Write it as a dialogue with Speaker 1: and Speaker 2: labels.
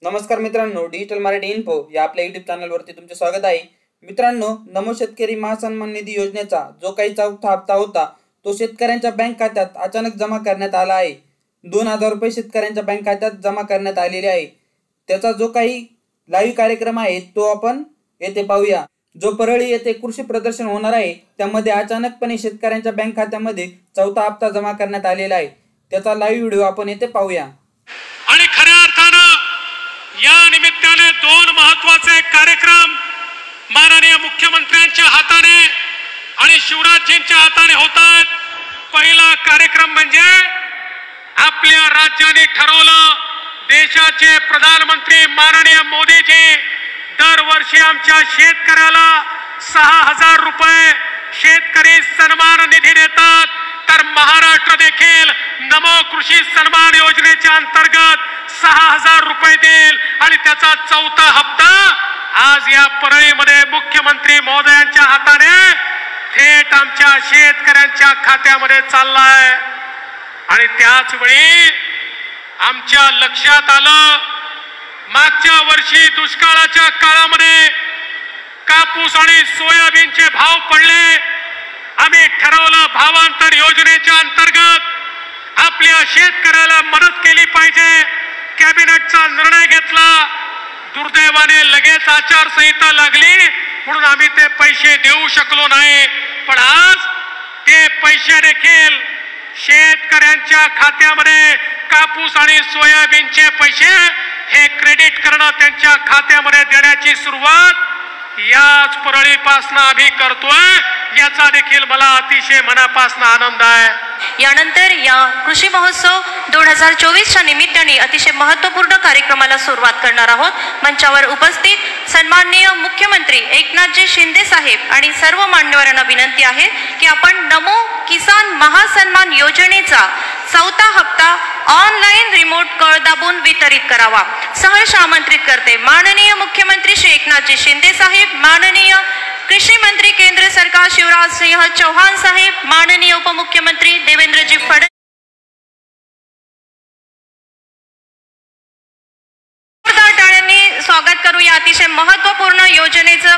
Speaker 1: नमस्कार मित्रांनो, digital Marathi info या आपल्या यूट्यूब चॅनलवरती तुमचे स्वागत आहे। मित्रांनो, नमो शेतकरी महासन्मान निधी योजनेचा जो काही चौथा हप्ता होता तो शेतकऱ्यांच्या बँक खात्यात अचानक जमा करण्यात आला आहे। 2000 रुपये शेतकऱ्यांच्या बँक खात्यात जमा करण्यात आलेले आहे। त्याचा जो काही लाईव्ह कार्यक्रम आहे तो आपण येथे पाहूया। जो परळी येथे कृषी प्रदर्शन होणार आहे त्यामध्ये अचानकपणे शेतकऱ्यांच्या बँक खात्यामध्ये चौथा हप्ता जमा करण्यात आलेला आहे। त्याचा लाईव्ह व्हिडिओ आपण येथे पाहूया।
Speaker 2: आणि खऱ्या अर्थाने या निमित्ताने दोन महत्त्वाचे कार्यक्रम माननीय मुख्यमंत्र्यांच्या हाताने आणि शिवराजजींच्या हाताने होत आहेत। पहिला कार्यक्रम म्हणजे आपल्या राज्याने ठरवलं, देशाचे प्रधानमंत्री माननीय मोदीजी दरवर्षी आमच्या शेतकऱ्याला 6000 रुपये शेतकरी सन्मान निधी देतात, तर महाराष्ट्र देखील नमो कृषी सन्मान योजनेच्या अंतर्गत 6000 रुपये देईल। आणि त्याचा चौथा हप्ता आज या परळीमध्ये मुख्यमंत्री महोदयांच्या हाताने थेट आमच्या शेतकऱ्यांच्या खात्यामध्ये चाललाय। आणि त्याच वेळी आमच्या लक्षात आलं, मागच्या वर्षी दुष्काळाच्या काळामध्ये कापूस आणि सोयाबीनचे भाव पडले। आम्ही ठरवलं भावांतर योजनेच्या अंतर्गत आपल्या शेतकऱ्याला मदत केली पाहिजे। कॅबिनेटचा निर्णय घेतला, दुर्दैवाने लगेच आचारसंहिता लागली म्हणून आम्ही ते पैसे देऊ शकलो नाही। पण आज ते पैसे देखील शेतकऱ्यांच्या खात्यामध्ये कापूस आणि सोयाबीनचे पैसे हे क्रेडिट करणं त्यांच्या खात्यामध्ये देण्याची सुरुवात याच परळीपासून आम्ही करतोय। याचा देखील मला अतिशय मनापासून आनंद आहे।
Speaker 3: यानंतर या कृषी महोत्सव 2024च्या निमित्ताने अतिशय महत्त्वपूर्ण कार्यक्रमाला सुरुवात करणार आहोत। मंचावर उपस्थित सन्माननीय मुख्यमंत्री एकनाथजी शिंदे साहेब आणि सर्व मान्यवरांना विनंती आहे की आपण नमो किसान महासन्मान योजनेचा चौथा हप्ता ऑनलाईन रिमोट कळ दाबून वितरित करावा। सहर्ष आमंत्रित करते माननीय मुख्यमंत्री श्री एकनाथजी शिंदे साहेब, माननीय कृषि मंत्री केंद्र सरकार शिवराज सिंह चौहान साहेब, माननीय उपमुख्यमंत्री देवेंद्रजी फडणवीस। स्वागत करूया अतिशय महत्त्वपूर्ण योजनेचं।